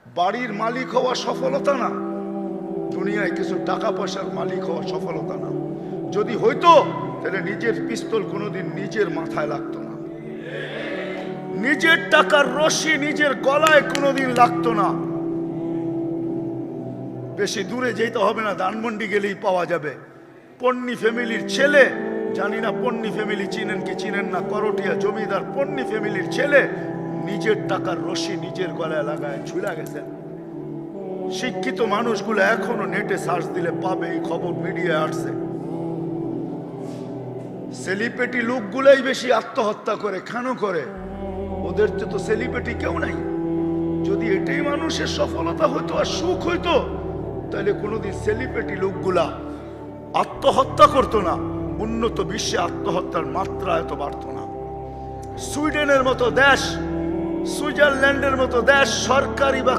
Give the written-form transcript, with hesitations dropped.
বাড়ির মালিক হওয়া সফলতা না, দুনিয়ায় কিছু টাকা পয়সার মালিক হওয়া সফলতা না। যদি হইতো তাহলে নিজের পিস্তল কোনোদিন নিজের মাথায় লাগতো না, নিজের টাকার রশি নিজের গলায় কোনোদিন লাগতো না। বেশি দূরে যেতে হবে না, ধানমন্ডি গেলেই পাওয়া যাবে। পন্নী ফ্যামিলির ছেলে, জানি না পন্নী ফ্যামিলি চিনেন কি চিনেন না, করটিয়া জমিদার পন্নী ফ্যামিলির ছেলে নিজের টাকার রশি নিজের গলায় লাগায় ঝুলা গেছেন। শিক্ষিত মানুষগুলো এখনো নেটে সার্চ দিলে পাবে, এই খবর মিডিয়ায় আসছে। সেলিব্রিটি লোকগুলাই বেশি আত্মহত্যা করে, কেন করে? ওদের তো সেলিব্রিটি কেউ নাই। যদি এটাই মানুষের সফলতা হইতো আর সুখ হইতো, তাহলে কোনোদিন সেলিব্রিটি লোকগুলা আত্মহত্যা করতো না, উন্নত বিশ্বে আত্মহত্যার মাত্রা এত বাড়তো না। সুইডেনের মতো দেশ, সুইজারল্যান্ডের মতো দেশ সরকারি বা